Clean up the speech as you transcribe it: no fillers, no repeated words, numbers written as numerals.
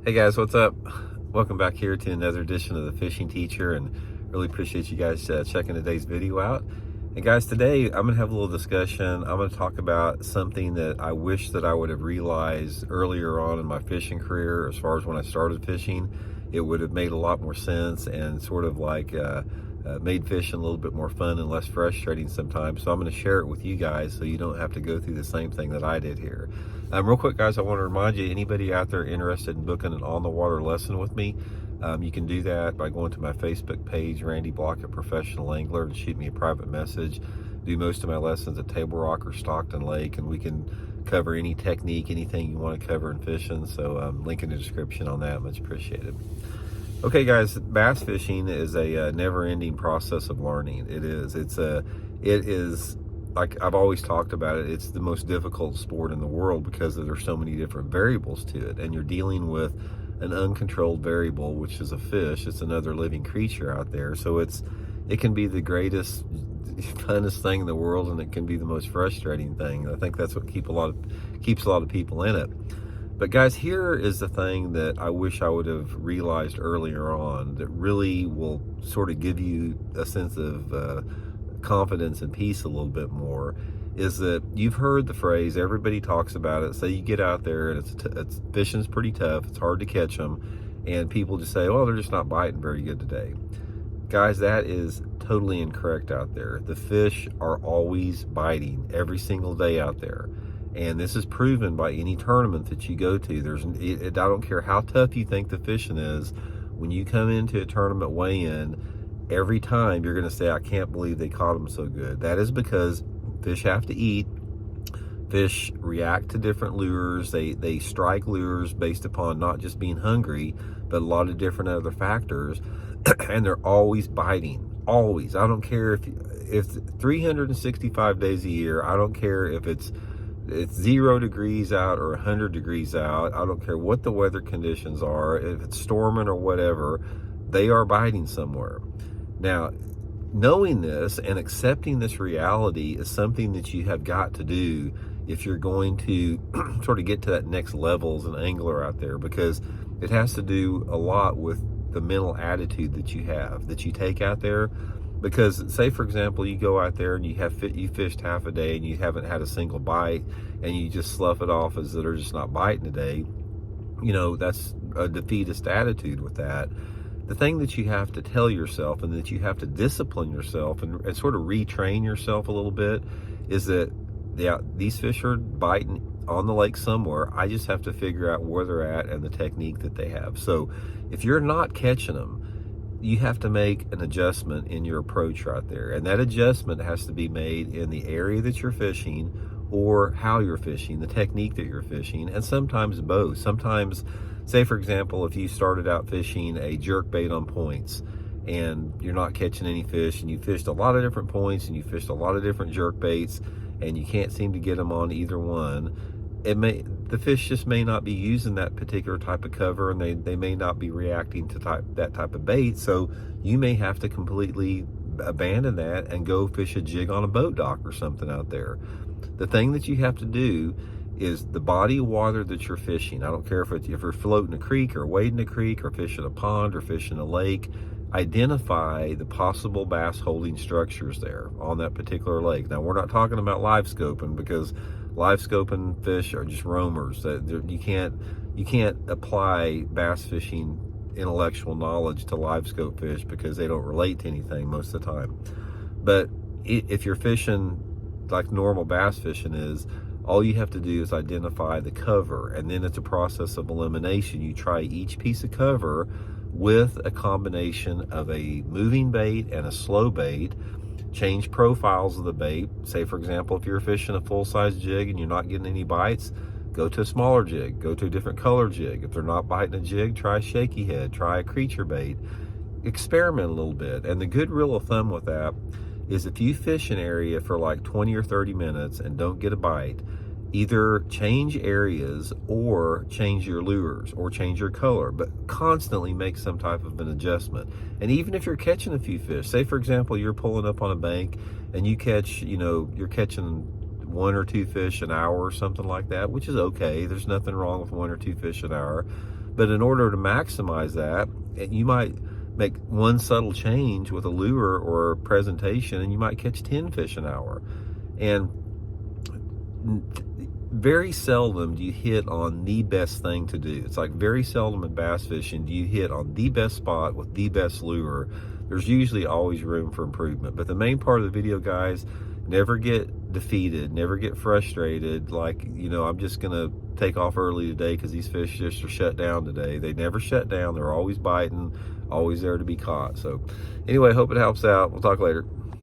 Hey guys, what's up? Welcome back here to another edition of the Fishing Teacher, and really appreciate you guys checking today's video out. And guys, today I'm gonna have a little discussion. I'm gonna talk about something that I wish that I would have realized earlier on in my fishing career. As far as when I started fishing, it would have made a lot more sense and sort of like made fishing a little bit more fun and less frustrating sometimes. So I'm going to share it with you guys so you don't have to go through the same thing that I did here. Real quick, guys, I want to remind you, anybody out there interested in booking an on-the-water lesson with me, you can do that by going to my Facebook page, Randy Blockett Professional Angler, and shoot me a private message. Do most of my lessons at Table Rock or Stockton Lake, and we can cover any technique, anything you want to cover in fishing. So link in the description on that. Much appreciated. Okay, guys, bass fishing is a never-ending process of learning. It is like I've always talked about it. It's the most difficult sport in the world because there's so many different variables to it, and you're dealing with an uncontrolled variable, which is a fish. It's another living creature out there. So it can be the greatest, funnest thing in the world, and it can be the most frustrating thing. I think that's what keeps a lot of people in it. But guys, here is the thing that I wish I would have realized earlier on that really will sort of give you a sense of confidence and peace a little bit more, is that you've heard the phrase, everybody talks about it. Say you get out there and it's fishing's pretty tough, it's hard to catch them, and people just say, oh, they're just not biting very good today. Guys, that is totally incorrect out there. The fish are always biting every single day out there. And this is proven by any tournament that you go to. I don't care how tough you think the fishing is, when you come into a tournament weigh-in, every time you're going to say, I can't believe they caught them so good. That is because fish have to eat. Fish react to different lures. They strike lures based upon not just being hungry, but a lot of different other factors. And they're always biting. Always. I don't care if 365 days a year, I don't care if it's 0 degrees out or 100 degrees out. I don't care what the weather conditions are, if it's storming or whatever, they are biting somewhere. Now, knowing this and accepting this reality is something that you have got to do if you're going to sort of get to that next level as an angler out there, because it has to do a lot with the mental attitude that you take out there. Because say, for example, you go out there and you fished half a day and you haven't had a single bite, and you just slough it off as that are just not biting today. You know, that's a defeatist attitude with that. The thing that you have to tell yourself, and that you have to discipline yourself and sort of retrain yourself a little bit, is that these fish are biting on the lake somewhere. I just have to figure out where they're at and the technique that they have. So if you're not catching them, you have to make an adjustment in your approach right there. And that adjustment has to be made in the area that you're fishing, or how you're fishing, the technique that you're fishing, and sometimes both. Sometimes, say for example, if you started out fishing a jerk bait on points and you're not catching any fish, and you fished a lot of different points and you fished a lot of different jerk baits and you can't seem to get them on either one, the fish just may not be using that particular type of cover, and they may not be reacting to that type of bait. So you may have to completely abandon that and go fish a jig on a boat dock or something out there. The thing that you have to do is the body of water that you're fishing. I don't care if you're floating a creek or wading a creek or fishing a pond or fishing a lake. Identify the possible bass holding structures there on that particular lake. Now, we're not talking about live scoping, because live scoping fish are just roamers. You can't apply bass fishing intellectual knowledge to live scope fish, because they don't relate to anything most of the time. But if you're fishing like normal bass fishing is, all you have to do is identify the cover, and then it's a process of elimination. You try each piece of cover with a combination of a moving bait and a slow bait. Change profiles of the bait. Say, for example, if you're fishing a full-size jig and you're not getting any bites, go to a smaller jig, go to a different color jig. If they're not biting a jig, try a shaky head, try a creature bait. Experiment a little bit. And the good rule of thumb with that is, if you fish an area for like 20 or 30 minutes and don't get a bite, either change areas or change your lures or change your color, but constantly make some type of an adjustment. And even if you're catching a few fish, say for example, you're pulling up on a bank and you catch, you're catching 1 or 2 fish an hour or something like that, which is okay. There's nothing wrong with 1 or 2 fish an hour. But in order to maximize that, you might make one subtle change with a lure or presentation, and you might catch 10 fish an hour. And very seldom do you hit on the best thing to do. It's like very seldom in bass fishing do you hit on the best spot with the best lure. There's usually always room for improvement. But the main part of the video, guys, never get defeated, never get frustrated like, you know, I'm just gonna take off early today because these fish just are shut down today. They never shut down. They're always biting, always there to be caught. So anyway, hope it helps out. We'll talk later.